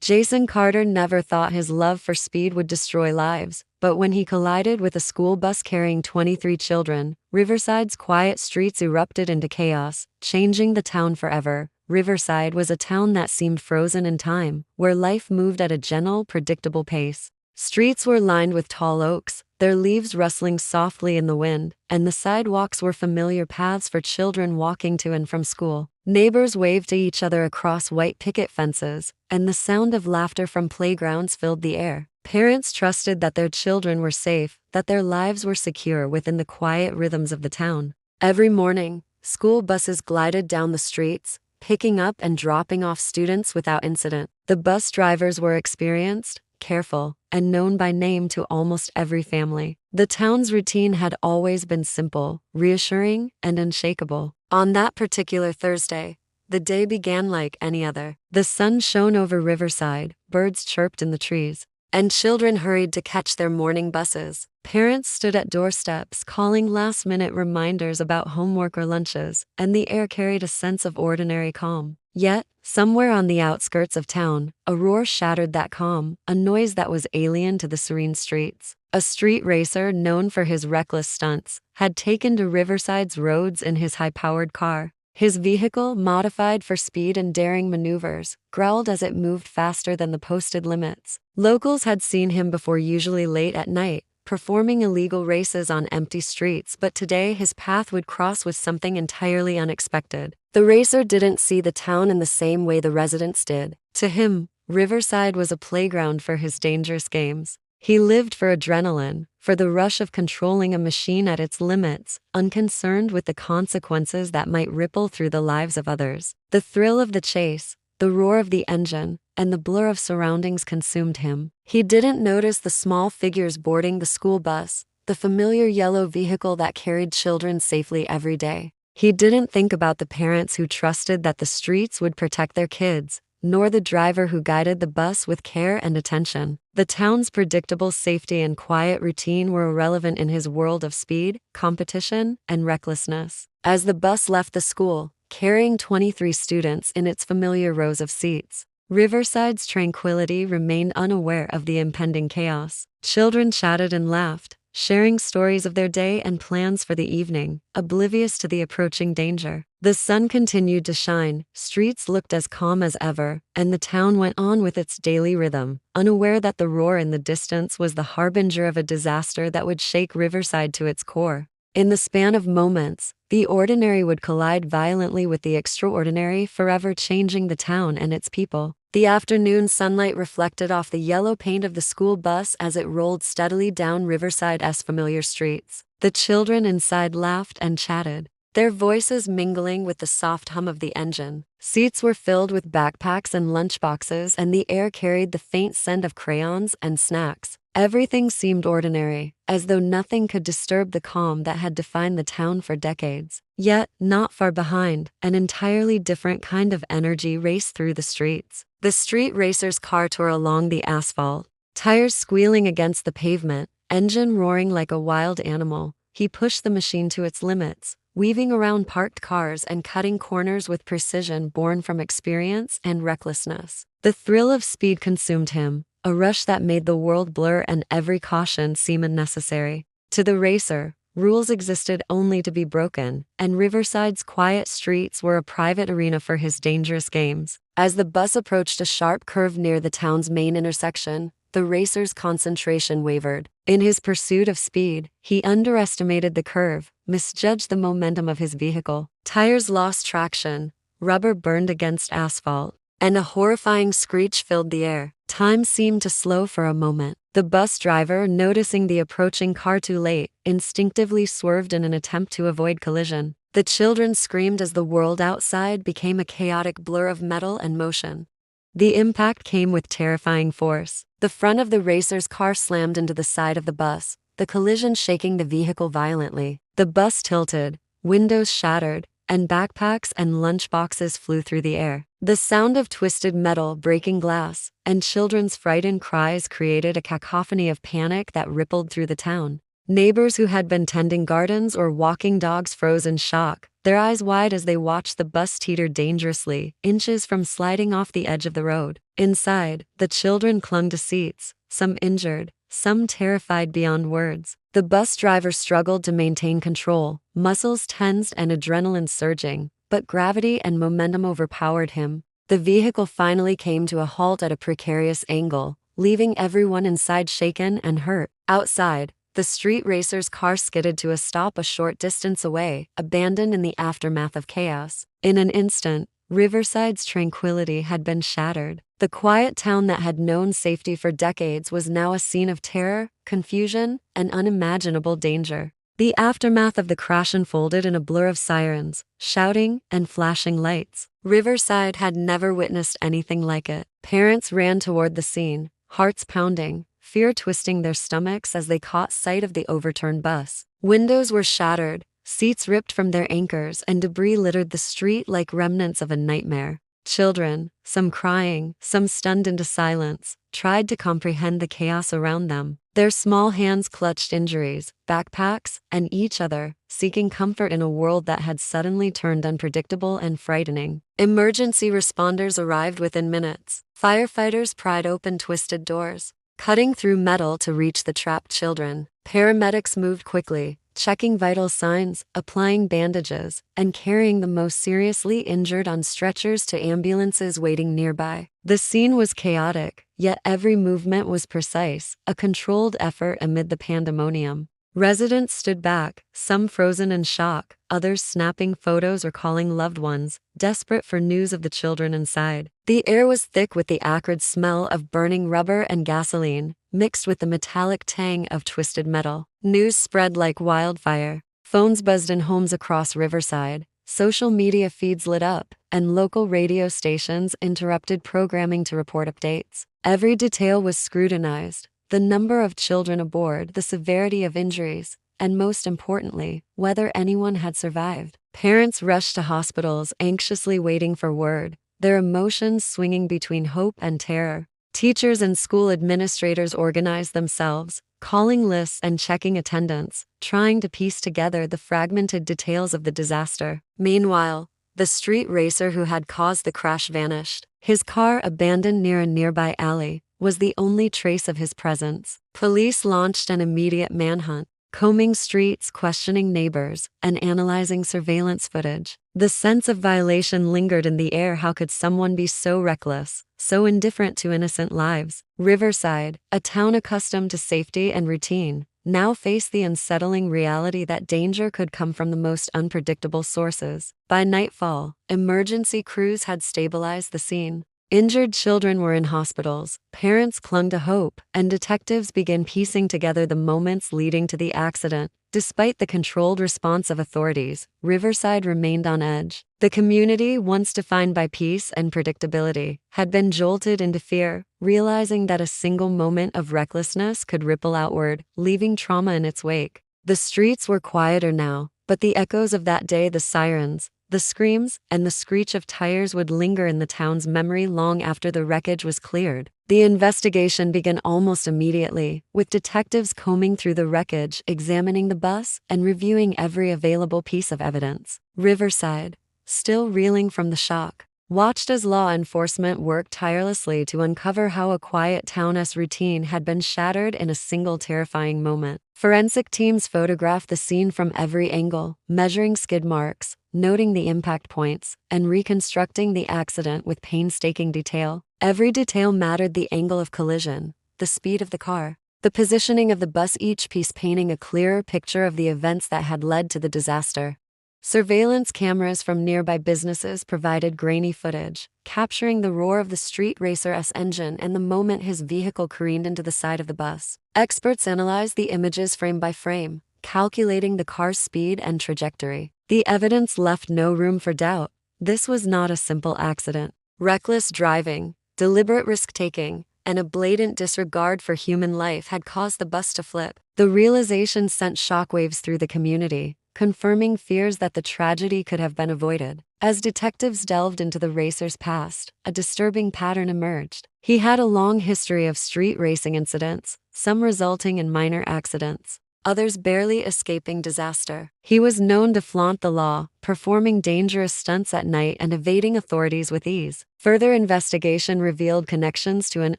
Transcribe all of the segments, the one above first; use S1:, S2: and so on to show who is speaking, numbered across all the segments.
S1: Jason Carter never thought his love for speed would destroy lives, but when he collided with a school bus carrying 23 children, Riverside's quiet streets erupted into chaos, changing the town forever. Riverside was a town that seemed frozen in time, where life moved at a gentle, predictable pace. Streets were lined with tall oaks, their leaves rustling softly in the wind, and the sidewalks were familiar paths for children walking to and from school. Neighbors waved to each other across white picket fences, and the sound of laughter from playgrounds filled the air. Parents trusted that their children were safe, that their lives were secure within the quiet rhythms of the town. Every morning, school buses glided down the streets, picking up and dropping off students without incident. The bus drivers were experienced, careful, and known by name to almost every family. The town's routine had always been simple, reassuring, and unshakable. On that particular Thursday, the day began like any other. The sun shone over Riverside, birds chirped in the trees, and children hurried to catch their morning buses. Parents stood at doorsteps calling last-minute reminders about homework or lunches, and the air carried a sense of ordinary calm. Yet, somewhere on the outskirts of town, a roar shattered that calm, a noise that was alien to the serene streets. A street racer known for his reckless stunts had taken to Riverside's roads in his high-powered car. His vehicle, modified for speed and daring maneuvers, growled as it moved faster than the posted limits. Locals had seen him before, usually late at night, performing illegal races on empty streets, but today his path would cross with something entirely unexpected. The racer didn't see the town in the same way the residents did. To him, Riverside was a playground for his dangerous games. He lived for adrenaline, for the rush of controlling a machine at its limits, unconcerned with the consequences that might ripple through the lives of others. The thrill of the chase, the roar of the engine, and the blur of surroundings consumed him. He didn't notice the small figures boarding the school bus, the familiar yellow vehicle that carried children safely every day. He didn't think about the parents who trusted that the streets would protect their kids, nor the driver who guided the bus with care and attention. The town's predictable safety and quiet routine were irrelevant in his world of speed, competition, and recklessness. As the bus left the school, carrying 23 students in its familiar rows of seats, Riverside's tranquility remained unaware of the impending chaos. Children chatted and laughed, sharing stories of their day and plans for the evening, oblivious to the approaching danger. The sun continued to shine, streets looked as calm as ever, and the town went on with its daily rhythm, unaware that the roar in the distance was the harbinger of a disaster that would shake Riverside to its core. In the span of moments, the ordinary would collide violently with the extraordinary, forever changing the town and its people. The afternoon sunlight reflected off the yellow paint of the school bus as it rolled steadily down Riverside's familiar streets. The children inside laughed and chatted, their voices mingling with the soft hum of the engine. Seats were filled with backpacks and lunchboxes, and the air carried the faint scent of crayons and snacks. Everything seemed ordinary, as though nothing could disturb the calm that had defined the town for decades. Yet, not far behind, an entirely different kind of energy raced through the streets. The street racer's car tore along the asphalt, tires squealing against the pavement, engine roaring like a wild animal. He pushed the machine to its limits, weaving around parked cars and cutting corners with precision born from experience and recklessness. The thrill of speed consumed him, a rush that made the world blur and every caution seem unnecessary. To the racer, rules existed only to be broken, and Riverside's quiet streets were a private arena for his dangerous games. As the bus approached a sharp curve near the town's main intersection, the racer's concentration wavered. In his pursuit of speed, he underestimated the curve, misjudged the momentum of his vehicle. Tires lost traction, rubber burned against asphalt, and a horrifying screech filled the air. Time seemed to slow for a moment. The bus driver, noticing the approaching car too late, instinctively swerved in an attempt to avoid collision. The children screamed as the world outside became a chaotic blur of metal and motion. The impact came with terrifying force. The front of the racer's car slammed into the side of the bus, the collision shaking the vehicle violently. The bus tilted, windows shattered, and backpacks and lunchboxes flew through the air. The sound of twisted metal breaking glass and children's frightened cries created a cacophony of panic that rippled through the town. Neighbors who had been tending gardens or walking dogs froze in shock, their eyes wide as they watched the bus teeter dangerously, inches from sliding off the edge of the road. Inside, the children clung to seats, some injured, some terrified beyond words. The bus driver struggled to maintain control, muscles tensed and adrenaline surging, but gravity and momentum overpowered him. The vehicle finally came to a halt at a precarious angle, leaving everyone inside shaken and hurt. Outside, the street racer's car skidded to a stop a short distance away, abandoned in the aftermath of chaos. In an instant, Riverside's tranquility had been shattered. The quiet town that had known safety for decades was now a scene of terror, confusion, and unimaginable danger. The aftermath of the crash unfolded in a blur of sirens, shouting, and flashing lights. Riverside had never witnessed anything like it. Parents ran toward the scene, hearts pounding, fear twisting their stomachs as they caught sight of the overturned bus. Windows were shattered, seats ripped from their anchors, and debris littered the street like remnants of a nightmare. Children, some crying, some stunned into silence, tried to comprehend the chaos around them. Their small hands clutched injuries, backpacks, and each other, seeking comfort in a world that had suddenly turned unpredictable and frightening. Emergency responders arrived within minutes. Firefighters pried open twisted doors, cutting through metal to reach the trapped children. Paramedics moved quickly, checking vital signs, applying bandages, and carrying the most seriously injured on stretchers to ambulances waiting nearby. The scene was chaotic, yet every movement was precise, a controlled effort amid the pandemonium. Residents stood back, some frozen in shock, others snapping photos or calling loved ones, desperate for news of the children inside. The air was thick with the acrid smell of burning rubber and gasoline, mixed with the metallic tang of twisted metal. News spread like wildfire. Phones buzzed in homes across Riverside, social media feeds lit up, and local radio stations interrupted programming to report updates. Every detail was scrutinized. The number of children aboard, the severity of injuries, and most importantly, whether anyone had survived. Parents rushed to hospitals, anxiously waiting for word, their emotions swinging between hope and terror. Teachers and school administrators organized themselves, calling lists and checking attendance, trying to piece together the fragmented details of the disaster. Meanwhile, the street racer who had caused the crash vanished. His car, abandoned near a nearby alley, was the only trace of his presence. Police launched an immediate manhunt, combing streets, questioning neighbors, and analyzing surveillance footage. The sense of violation lingered in the air. How could someone be so reckless, so indifferent to innocent lives? Riverside, a town accustomed to safety and routine, now faced the unsettling reality that danger could come from the most unpredictable sources. By nightfall, emergency crews had stabilized the scene. Injured children were in hospitals, parents clung to hope, and detectives began piecing together the moments leading to the accident. Despite the controlled response of authorities, Riverside remained on edge. The community, once defined by peace and predictability, had been jolted into fear, realizing that a single moment of recklessness could ripple outward, leaving trauma in its wake. The streets were quieter now, but the echoes of that day, the sirens, the screams, and the screech of tires would linger in the town's memory long after the wreckage was cleared. The investigation began almost immediately, with detectives combing through the wreckage, examining the bus, and reviewing every available piece of evidence. Riverside, still reeling from the shock, watched as law enforcement worked tirelessly to uncover how a quiet town's routine had been shattered in a single terrifying moment. Forensic teams photographed the scene from every angle, measuring skid marks, noting the impact points, and reconstructing the accident with painstaking detail. Every detail mattered: the angle of collision, the speed of the car, the positioning of the bus, each piece painting a clearer picture of the events that had led to the disaster. Surveillance cameras from nearby businesses provided grainy footage, capturing the roar of the street racer's engine and the moment his vehicle careened into the side of the bus. Experts analyzed the images frame by frame, calculating the car's speed and trajectory. The evidence left no room for doubt. This was not a simple accident. Reckless driving, deliberate risk-taking, and a blatant disregard for human life had caused the bus to flip. The realization sent shockwaves through the community, confirming fears that the tragedy could have been avoided. As detectives delved into the racer's past, a disturbing pattern emerged. He had a long history of street racing incidents, some resulting in minor accidents. others barely escaping disaster. He was known to flaunt the law, performing dangerous stunts at night and evading authorities with ease. Further investigation revealed connections to an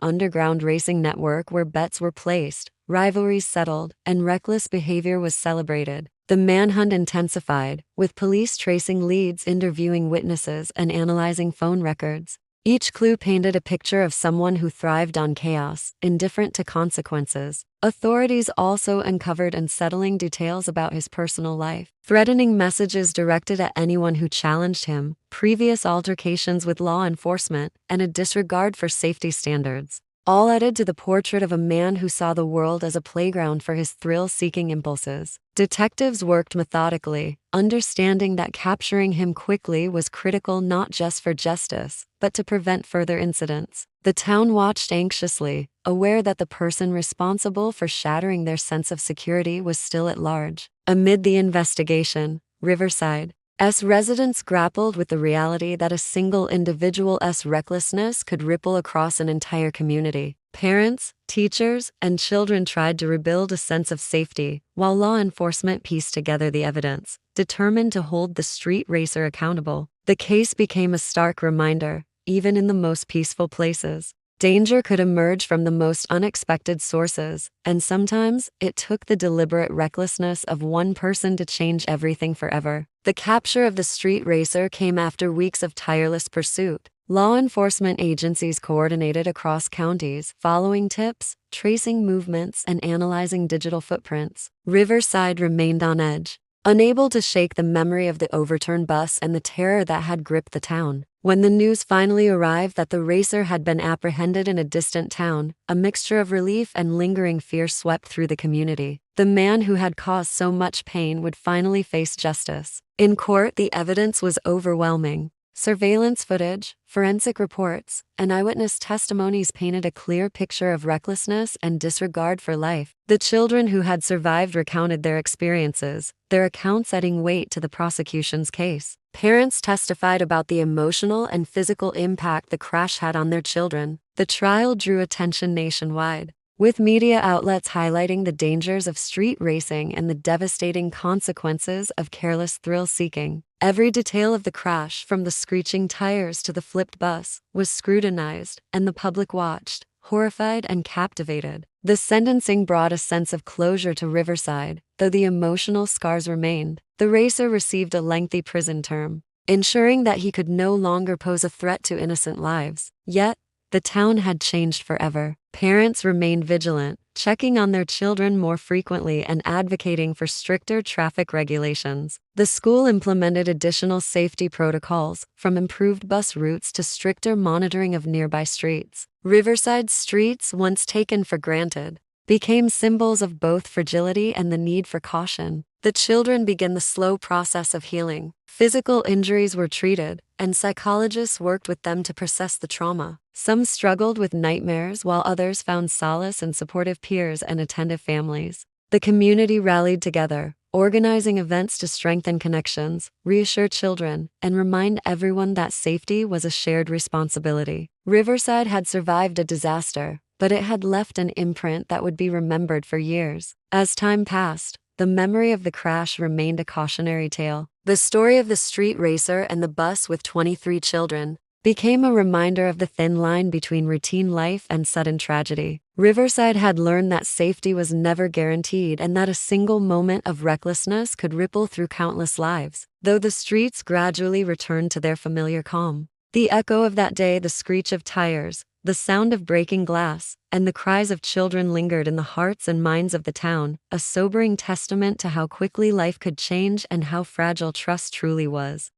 S1: underground racing network where bets were placed, rivalries settled, and reckless behavior was celebrated. The manhunt intensified, with police tracing leads, interviewing witnesses, and analyzing phone records. Each clue painted a picture of someone who thrived on chaos, indifferent to consequences. Authorities also uncovered unsettling details about his personal life, threatening messages directed at anyone who challenged him, previous altercations with law enforcement, and a disregard for safety standards. All added to the portrait of a man who saw the world as a playground for his thrill-seeking impulses. Detectives worked methodically, understanding that capturing him quickly was critical not just for justice, but to prevent further incidents. The town watched anxiously, aware that the person responsible for shattering their sense of security was still at large. Amid the investigation, Riverside, residents grappled with the reality that a single individual's recklessness could ripple across an entire community. Parents, teachers, and children tried to rebuild a sense of safety, while law enforcement pieced together the evidence, determined to hold the street racer accountable. The case became a stark reminder, even in the most peaceful places, danger could emerge from the most unexpected sources, and sometimes it took the deliberate recklessness of one person to change everything forever. The capture of the street racer came after weeks of tireless pursuit. Law enforcement agencies coordinated across counties, following tips, tracing movements, and analyzing digital footprints. Riverside remained on edge, unable to shake the memory of the overturned bus and the terror that had gripped the town. When the news finally arrived that the racer had been apprehended in a distant town, a mixture of relief and lingering fear swept through the community. The man who had caused so much pain would finally face justice. In court, the evidence was overwhelming. Surveillance footage, forensic reports, and eyewitness testimonies painted a clear picture of recklessness and disregard for life. The children who had survived recounted their experiences, their accounts adding weight to the prosecution's case. Parents testified about the emotional and physical impact the crash had on their children. The trial drew attention nationwide, with media outlets highlighting the dangers of street racing and the devastating consequences of careless thrill-seeking. Every detail of the crash, from the screeching tires to the flipped bus, was scrutinized, and the public watched, horrified and captivated. The sentencing brought a sense of closure to Riverside, though the emotional scars remained. The racer received a lengthy prison term, ensuring that he could no longer pose a threat to innocent lives. Yet, the town had changed forever. Parents remained vigilant, checking on their children more frequently and advocating for stricter traffic regulations. The school implemented additional safety protocols, from improved bus routes to stricter monitoring of nearby streets. Riverside's streets, once taken for granted, became symbols of both fragility and the need for caution. The children began the slow process of healing. Physical injuries were treated, and psychologists worked with them to process the trauma. Some struggled with nightmares while others found solace in supportive peers and attentive families. The community rallied together, organizing events to strengthen connections, reassure children, and remind everyone that safety was a shared responsibility. Riverside had survived a disaster, but it had left an imprint that would be remembered for years. As time passed, the memory of the crash remained a cautionary tale. The story of the street racer and the bus with 23 children became a reminder of the thin line between routine life and sudden tragedy. Riverside had learned that safety was never guaranteed and that a single moment of recklessness could ripple through countless lives. Though the streets gradually returned to their familiar calm, the echo of that day, the screech of tires, the sound of breaking glass, and the cries of children lingered in the hearts and minds of the town, a sobering testament to how quickly life could change and how fragile trust truly was.